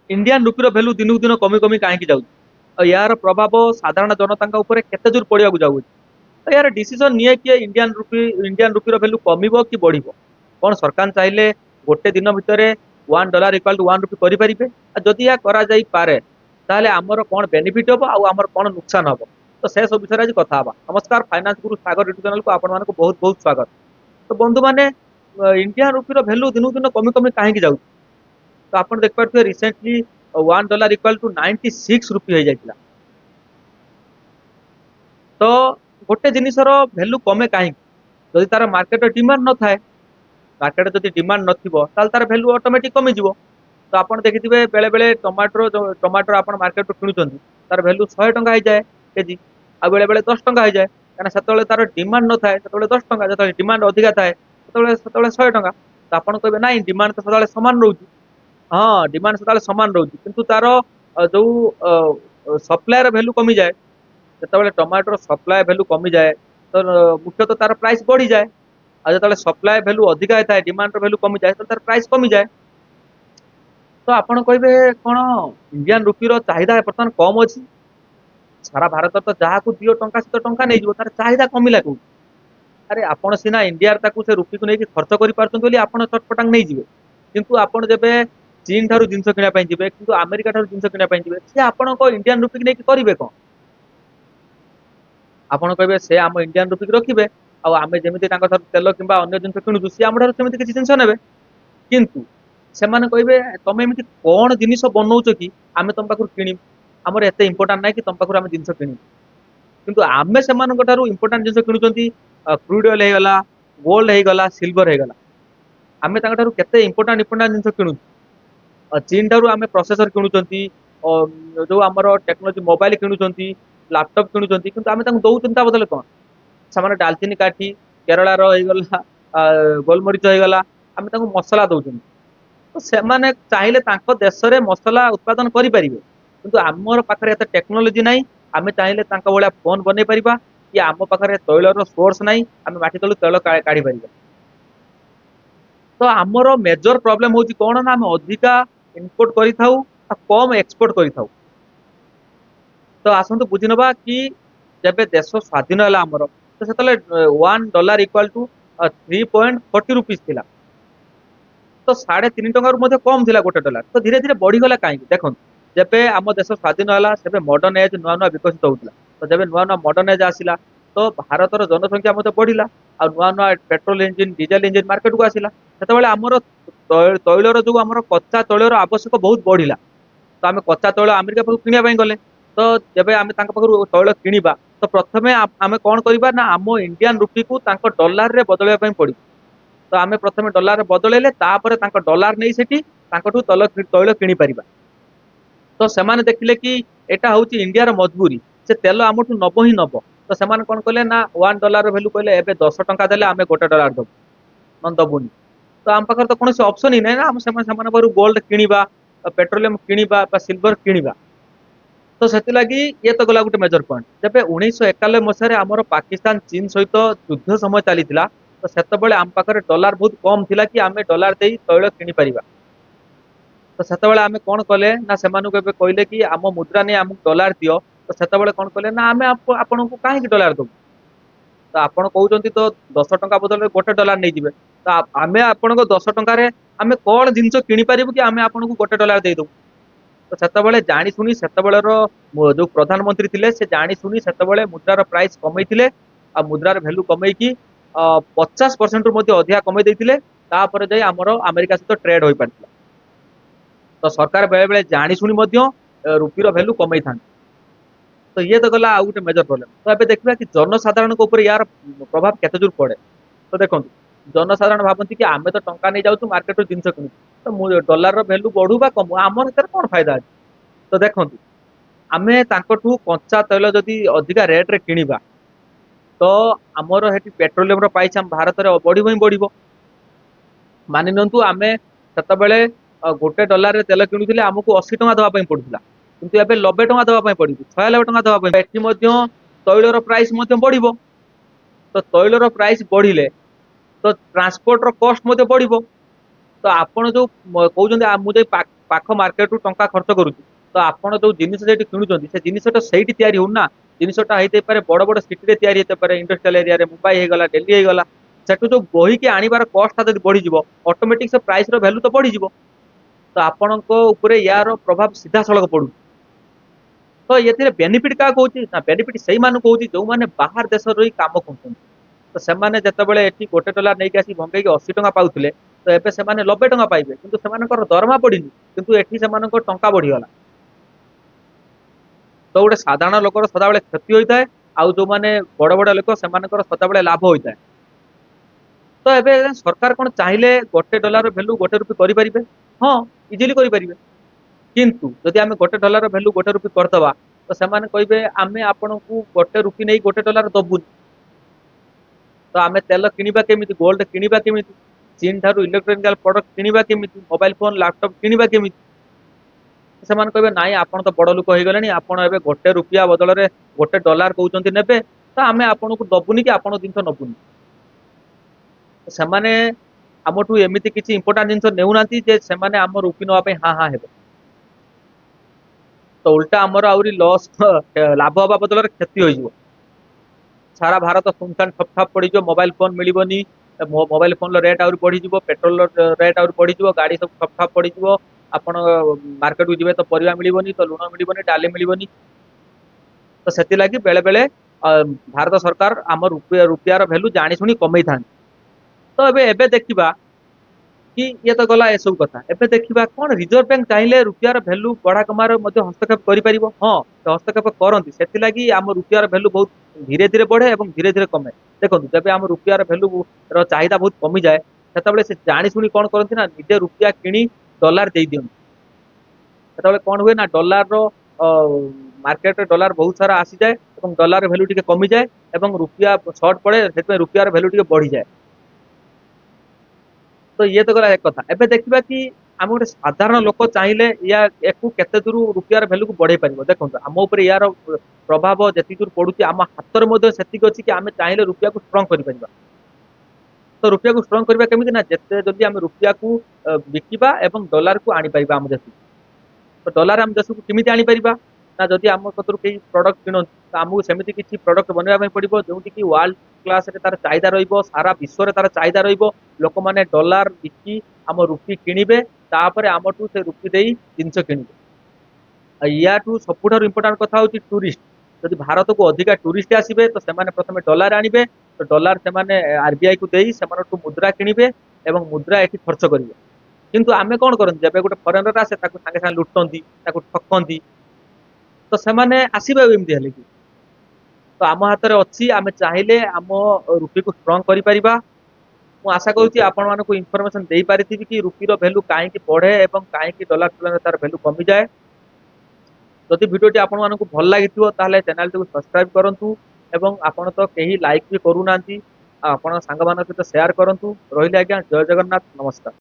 Indian रुपीर value दिन दिन कमी कमी कहीं जाऊँ यार प्रभाव साधारण जनता उपर केते जोर पड़ा जाऊँ तो यार डिसीजन निए किए इंडियन रुपीर भैल्यू कमिबो कि बढ़िबो कौन सरकार चाहिले गोटे दिन भितर $1 इक्वाल टू 1 रुपी करें जदि या करा जाई पारे ताहले आमर कौन बेनिफिट हम आउ आमर कौन नुकसान हम तो से सब विषय आज कथा हवा। नमस्कार फाइनान्स गुरु सागर यूट्यूब चैनल को आपण मानक बहुत बहुत स्वागत। तो बंधु मैंने इंडियन रुपीर भैल्यू दिन दिन कमी कमी कहीं जाऊँ तो आप देखिए रिसेंटली $1 इक्वाल टू 96 रुपी हो जाता तो गोटे जिनसर भैल्यू कमे कहीं जदि तार मार्केट डिमांड न थाए मार्केट जदि डिमांड नथिबो ताल तार भैल्यू ऑटोमेटिक कमी जिवो। तो आप देखिए बेले बेले टमाटर आप मार्केट किणुचंती तार भैल्यू 100 टंका हो जाए केजी आ बेले बेले 10 टंका हो जाए कहना से तार डिमांड न थाए से 10 टंका जो डिमांड अधिका थाए से 100 टंका तो आप कहे ना डिमांड तो सदा सामान रोचे हाँ डिमांड सदा सामान रोचे किंतु तार जो सप्लायर भैल्यू कमी जाए जो टमाटर सप्लाय भैल्यू कमी जाए तो मुख्यतः तार प्राइस बढ़ी जाए और जो सप्लाय भैल्यू अधिका होता है डिमांड भैल्यू कमी जाए तो तार प्राइस कमी जाए। तो आपण कहे कौन इंडियन रुपीर चाहिदा बर्तमान कम अच्छी सारा भारत तो जहाँ को 2 टंका से टंका नहीं तार चाहिदा कमिला कौन अरे आपण सीना इंडिया से रुपी को लेकिन खर्च कर चटपटांग नहीं जीवे किंतु आपण जब चीन ठार जिन किनापी जी कि आमेरिका ठार जिन किनापी जी सी आपण इंडियन रुपी की नहीं करेंगे कौन आपण कहे से आम इंडियन रुपी की रखिए आम जमी तेल कि अन्य जिन किणुचु सी आम ठार किसी जिन ने किंतु ସେମାନେ କହିବେ ତମେ ଏମିତି କଣ ଜିନିଷ ବନଉଛ କି ଆମେ ତମ ପାଖରୁ କିଣିବୁ ଆମର ଏତେ ଇମ୍ପୋର୍ଟାଣ୍ଟ ନାହିଁ କି ତମ ପାଖରୁ ଆମେ ଜିନିଷ କିଣିବୁ କିନ୍ତୁ ଆମେ ସେମାନଙ୍କ ଠାରୁ ଇମ୍ପୋର୍ଟାଣ୍ଟ ଜିନିଷ କିଣୁଛନ୍ତି କ୍ରୁଡ୍ ଅଏଲ ହେଇଗଲା ଗୋଲ୍ଡ ହେଇଗଲା ସିଲଭର ହେଇଗଲା ଆମେ ତାଙ୍କ ଠାରୁ କେତେ ଇମ୍ପୋର୍ଟାଣ୍ଟ ଜିନିଷ କିଣୁଛୁ ଚୀନ ଠାରୁ ଆମେ ପ୍ରୋସେସର କିଣୁଛନ୍ତି ଯୋଉ ଆମର ଟେକ୍ନୋଲୋଜି ମୋବାଇଲ କିଣୁଛନ୍ତି ଲାପଟପ୍ କିଣୁଛନ୍ତି କିନ୍ତୁ ଆମେ ତାଙ୍କୁ ଦଉଛନ୍ତି ତା ବଦଳରେ କଣ ସେମାନେ ଡାଲଚିନି କାଠି କେରଳାର ହେଇଗଲା ଗୋଲମରିଚ ହେଇଗଲା ଆମେ ତାଙ୍କୁ ମସଲା ଦଉଛନ୍ତି तो सेमाने चाहिले तांको देश रे मसला उत्पादन करि परिबे किंतु आमर पाखरे एते टेक्नोलॉजी नाही आमे चाहिले तांको भलिया फोन बनै परिबा कि आम पाखरे तैलर सोर्स नाही आमे माटी तळु तैल काढी परिबा। तो आमर मेजर प्रॉब्लम होची कोन ना आमे अधिका इंपोर्ट करि थाउ आ कम एक्सपोर्ट करि थाउ। तो आसंतु बुझि नबा कि जेबे देश स्वाधीन हला आमर तो सेतले $1 इक्वल टू 3.40 थिला तो 3.5 टंका कम थिला गोटे डॉलर तो धीरे धीरे बढ़ीगला कहीं देखो जब आम देश स्वाधीन है से मॉडर्न एज नुआ नुआ विकसित होता तो जब नुआ नुआ मॉडर्न एज आसला तो भारतर जनसंख्या बढ़ला आ नुआ नुआ petrol engine diesel engine market को आसला से आमर तैलर जो आम कच्चा तैलर आवश्यक बहुत बढ़ला तो आम कच्चा तैल अमेरिका पाखु किणापी गले तो जब आम पाखु तैल किणवा तो प्रथम आम कौन करवा ना आम इंडियन रुपी को डॉलर रे बदलवाई पड़ी तो आम प्रथम डॉलर बदलैले डॉलर नहीं सेठी तैल किणी परिबा। तो सेमाने देखिले कि एटा होची इंडिया रो मजबूरी से तेल आमठू नब ही नब तो सेमाने कोन कहले ना $1 वैल्यू कहले एबे 10 टंका देले आमे $1 दबु मन दबुनी तो आम पाखर तो कोनोसी ऑप्शन ही नै ना हम सेमाने पर गोल्ड किणीबा पेट्रोलियम किणीबा सिल्वर किणीबा तो से लगी ये तो गला गोटे मेजर पॉइंट जब 1991 मसीह आमर पाकिस्तान चीन सहित युद्ध समय चली तो सेतबेले आम पाखरे डॉलर बहुत कम थिला कि आमे डॉलर देई तैल किनी परिबा तो सेतबेले आमे कोन कले ना सेमानु के कहले कि आम मुद्रा नै आमु डॉलर दियो तो सेतबेले कोन कले ना आमे आपन को काहे कि डॉलर दबु तो आपण कहउचंती तो 10 टंका बदले $1 नै जिवे तो आमे आपन को 10 टंका रे आमे कोन जिंस किनी परिबु कि आमे आपन को $1 देई दउ तो सेतबेले जानी सुनी सेतबेलेर जो प्रधानमंत्री थिले से जानी सुनी सेतबेले मुद्रार प्राइस कमई थिले आ मुद्रार वैल्यू कमई की 50% रु अधिका कमे देते जाए आमर अमेरिका सहित ट्रेड हो पार्ला तो सरकार बेले बेले जानी शुणी रुपीर वैल्यू कमे था तो ये तो गला आउ गोटे मेजर प्रोब्लेम। तो ये देखा कि जनसाधारण ऊपर यार प्रभाव केते जोर पड़े तो देखो जनसाधारण भावती कि आमे तो टंका नहीं जाऊँ मार्केट जिन किणु तो डॉलर वैल्यू बढ़ू बा कमु आमर से कौन फायदा अच्छे तो देखो आमे कच्चा तैल जदि अधिका रेट रे किणवा तो आमर हेटी पेट्रोलियम प्राइस आम भारत में बढ़ ही बढ़ मानि नियंतु आमे सेतबेले गोटे डॉलर रे तेल किणुले आमको 80 टंका दवाई पड़ूला किंतु एबे 90 टंका दवाई पड़ी 96 टंका दवाई एटी तैलर प्राइस बढ़ तो तैलर प्राइस बढ़िले तो ट्रांसपोर्ट रो कॉस्ट बढ़ ତ ଆପଣ ଯୋଉ କହୁଛନ୍ତି ମୁଁ ଯାଇ ପାଖ ମାର୍କେଟ ରୁ ଟଙ୍କା ଖର୍ଚ୍ଚ କରୁଛି, ତ ଆପଣ ଯୋଉ ଜିନିଷ ସେଇଠି କିଣୁଛନ୍ତି ସେ ଜିନିଷଟା ସେଇଠି ତିଆରି ହଉନି ନା। ଜିନିଷଟା ହେଇଥାଇପାରେ ବଡ ବଡ ସିଟିରେ ତିଆରି ହେଇଥାଇପାରେ, ଇଣ୍ଡଷ୍ଟ୍ରିଆଲ ଏରିଆରେ, ମୁମ୍ବାଇ ହେଇଗଲା, ଦିଲ୍ଲୀ ହେଇଗଲା। ସେଠୁ ଯୋଉ ବୋହିକି ଆଣିବାର କଷ୍ଟଟା ଯଦି ବଢିଯିବ, ଅଟୋମେଟିକ ସେ ପ୍ରାଇସ ର ଭ୍ୟାଲୁ ତ ବଢିଯିବ। ତ ଆପଣଙ୍କ ଉପରେ ୟାର ପ୍ରଭାବ ସିଧାସଳଖ ପଡୁଛି। ତ ଏଥିରେ ବେନିଫିଟ କାହାକୁ ହଉଛି ନା, ବେନିଫିଟ ସେଇମାନଙ୍କୁ ହଉଛି ଯୋଉମାନେ ବାହାର ଦେଶରେ ରହି କାମ କରୁଛନ୍ତି। ତ ସେମାନେ ଯେତେବେଳେ ଏଠି $1 ନେଇକି ଆସି ଭଙ୍ଗେଇକି 80 ଟଙ୍କା ପାଉଥିଲେ, ତ ଏବେ ସେମାନେ 90 ଟଙ୍କା ପାଇବେ, କିନ୍ତୁ ସେମାନଙ୍କର ଦରମା ପଡିନି, କିନ୍ତୁ ଏଠି ସେମାନଙ୍କ ଟଙ୍କା ବଢିଗଲା। ତ ଗୋଟେ ସାଧାରଣ ଲୋକର ସଦାବେଳେ କ୍ଷତି ହୋଇଥାଏ, ଆଉ ଯୋଉମାନେ ବଡ ବଡ ଲୋକ ସେମାନଙ୍କର ସଦାବେଳେ ଲାଭ ହୋଇଥାଏ। ତ ଏବେ ସରକାର କଣ ଚାହିଁଲେ $1 ଭ୍ୟାଲୁ 1 ରୁପି କରିପାରିବେ? ହଁ, ଇଜିଲି କରିପାରିବେ। କିନ୍ତୁ ଯଦି ଆମେ $1 ଭ୍ୟାଲୁ 1 ରୁପି କରିଦବା, ତ ସେମାନେ କହିବେ ଆମେ ଆପଣଙ୍କୁ 1 ରୁପି ନେଇ $1 ଦବୁନି। ତ ଆମେ ତେଲ କିଣିବା କେମିତି, ଗୋଲ୍ଡ କିଣିବା କେମିତି, ଚୀନ ଠାରୁ ଇଲେକ୍ଟ୍ରୋନିକାଲ ପ୍ରଡକ୍ଟ କିଣିବା କେମିତି, ମୋବାଇଲ ଫୋନ ଲାପଟପ କିଣିବା କେମିତି? ସେମାନେ କହିବେ ନାଇଁ ଆପଣ ତ ବଡ ଲୋକ ହେଇଗଲେଣି, ଆପଣ ଏବେ 1 ରୁପିଆ ବଦଳରେ $1 କହୁଛନ୍ତି ନେବେ, ତ ଆମେ ଆପଣଙ୍କୁ ଦବୁନି କି ଆପଣଙ୍କ ଜିନିଷ ନବୁନି। ସେମାନେ ଆମଠୁ ଏମିତି କିଛି ଇମ୍ପୋର୍ଟାଣ୍ଟ ଜିନିଷ ନେଉନାହାନ୍ତି ଯେ ସେମାନେ ଆମ ରୁପି ନେବା ପାଇଁ ହଁ ହଁ ହେବେ। ତ ଉଲ୍ଟା ଆମର ଆହୁରି ଲସ୍ ଲାଭ ହବା ବଦଳରେ କ୍ଷତି ହୋଇଯିବ। ସାରା ଭାରତ ସୁନସାନ ଠପଠାପ ପଡିଯିବ, ମୋବାଇଲ ଫୋନ ମିଳିବନି, ମୋବାଇଲ ଫୋନ ରେଟ୍ ଆହୁରି ବଢିଯିବ, ପେଟ୍ରୋଲ ରେଟ୍ ଆହୁରି ବଢିଯିବ, ଗାଡି ସବୁ ଠପଠାପ ପଡିଯିବ। ଆପଣ ମାର୍କେଟକୁ ଯିବେ ତ ପରିବା ମିଳିବନି, ତ ଲୁଣ ମିଳିବନି, ଡାଲି ମିଳିବନି। ତ ସେଥିଲାଗି ବେଳେ ବେଳେ ଭାରତ ସରକାର ଆମ ରୁପିଆର ଭ୍ୟାଲୁ ଜାଣି ଶୁଣି କମେଇଥାନ୍ତି। ତ ଏବେ ଏବେ ଦେଖିବା କି ଇଏ ତ ଗଲା ଏସବୁ କଥା। ଏବେ ଦେଖିବା କଣ ରିଜର୍ଭ ବ୍ୟାଙ୍କ ଚାହିଁଲେ ରୁପିଆର ଭ୍ୟାଲୁ ବଢା କମାର ମଧ୍ୟ ହସ୍ତକ୍ଷେପ କରିପାରିବ। ହଁ, ସେ ହସ୍ତକ୍ଷେପ କରନ୍ତି, ସେଥିଲାଗି ଆମ ରୁପିଆର ଭ୍ୟାଲୁ ବହୁତ ଧୀରେ ଧୀରେ ବଢେ ଏବଂ ଧୀରେ ଧୀରେ କମେ। ଦେଖନ୍ତୁ ଯେବେ ଆମ ରୁପିଆର ଭ୍ୟାଲୁ ର ଚାହିଦା ବହୁତ କମିଯାଏ, ସେତେବେଳେ ସେ ଜାଣି ଶୁଣି କଣ କରନ୍ତି ନା ନିଜେ ରୁପିଆ କିଣି ଡଲାର ଦେଇ ଦିଅନ୍ତି। ସେତେବେଳେ କଣ ହୁଏ ନା ଡଲାର ମାର୍କେଟରେ ଡଲାର ବହୁତ ସାରା ଆସିଯାଏ ଏବଂ ଡଲାର ଭ୍ୟାଲୁ ଟିକେ କମିଯାଏ ଏବଂ ରୁପିଆ ସର୍ଟ ପଡେ, ସେଥିପାଇଁ ରୁପିଆର ଭ୍ୟାଲୁ ଟିକେ ବଢିଯାଏ। ତ ଇଏ ତ ଗଲା ଏକ କଥା। ଏବେ ଦେଖିବା କି ଆମେ ଗୋଟେ ସାଧାରଣ ଲୋକ ଚାହିଁଲେ ୟାକୁ କେତେ ଦୂର ରୁପିଆର ଭ୍ୟାଲୁକୁ ବଢେଇ ପାରିବ। ଦେଖନ୍ତୁ ଆମ ଉପରେ ୟାର ପ୍ରଭାବ ଯେତିକି ଦୂର ପଡୁଛି, ଆମ ହାତରେ ମଧ୍ୟ ସେତିକି ଅଛି କି ଆମେ ଚାହିଁଲେ ରୁପିଆକୁ ଷ୍ଟ୍ରଙ୍ଗ କରିପାରିବା। ତ ରୁପିଆକୁ ଷ୍ଟ୍ରଙ୍ଗ କରିବା କେମିତି ନା, ଯେତେ ଯଦି ଆମେ ରୁପିଆକୁ ବିକିବା ଏବଂ ଡଲାରକୁ ଆଣିପାରିବା ଆମ ଦେଶକୁ। ତ ଡଲାର ଆମ ଦେଶକୁ କେମିତି ଆଣିପାରିବା ନା, ଯଦି ଆମ କତରୁ କେହି ପ୍ରଡକ୍ଟ କିଣନ୍ତି, ତ ଆମକୁ ସେମିତି କିଛି ପ୍ରଡକ୍ଟ ବନେଇବା ପାଇଁ ପଡିବ ଯୋଉଠି କି ୱାର୍ଲଡ କ୍ଲାସରେ ତାର ଚାହିଦା ରହିବ, ସାରା ବିଶ୍ୱରେ ତାର ଚାହିଦା ରହିବ। ଲୋକମାନେ ଡଲାର ବିକି ଆମ ରୁପି କିଣିବେ, ତାପରେ ଆମଠୁ ସେ ରୁପି ଦେଇ ଜିନିଷ କିଣିବେ। ଆଉ ୟାଠୁ ସବୁଠାରୁ ଇମ୍ପୋର୍ଟାଣ୍ଟ କଥା ହଉଛି ଟୁରିଷ୍ଟ। ଯଦି ଭାରତକୁ ଅଧିକା ଟୁରିଷ୍ଟ ଆସିବେ, ତ ସେମାନେ ପ୍ରଥମେ ଡଲାର ଆଣିବେ, ତ ଡଲାର ସେମାନେ ଆରବିଆଇ କୁ ଦେଇ ସେମାନଠୁ ମୁଦ୍ରା କିଣିବେ ଏବଂ ମୁଦ୍ରା ଏଠି ଖର୍ଚ୍ଚ କରିବେ। କିନ୍ତୁ ଆମେ କଣ କରନ୍ତି, ଯେବେ ଗୋଟେ ଫରେନର ଆସେ ତାକୁ ସାଙ୍ଗେ ସାଙ୍ଗେ ଲୁଟନ୍ତି, ତାକୁ ଠକନ୍ତି। ତ ସେମାନେ ଆସିବେ ଏମିତି ହେଲେ କି? ତ ଆମ ହାତରେ ଅଛି, ଆମେ ଚାହିଁଲେ ଆମ ରୁପିକୁ ଷ୍ଟ୍ରଙ୍ଗ କରିପାରିବା। ମୁଁ ଆଶା କରୁଛି ଆପଣ ମାନଙ୍କୁ ଇନଫର୍ମେସନ ଦେଇପାରିଥିବି କି ରୁପିର ଭ୍ୟାଲୁ କାହିଁକି ବଢେ ଏବଂ କାହିଁକି ଡଲାର ତୁଳନାରେ ତାର ଭ୍ୟାଲୁ କମିଯାଏ। ଯଦି ଭିଡିଓଟି ଆପଣମାନଙ୍କୁ ଭଲ ଲାଗିଥିବ ତାହେଲେ ଚ୍ୟାନେଲଟିକୁ ସବସ୍କ୍ରାଇବ କରନ୍ତୁ ଏବଂ ଆପଣ ତ କେହି ଲାଇକ୍ ବି କରୁନାହାନ୍ତି, ଆପଣଙ୍କ ସାଙ୍ଗମାନଙ୍କ ସହିତ ସେୟାର କରନ୍ତୁ। ରହିଲି ଆଜ୍ଞା, ଜୟ ଜଗନ୍ନାଥ, ନମସ୍କାର।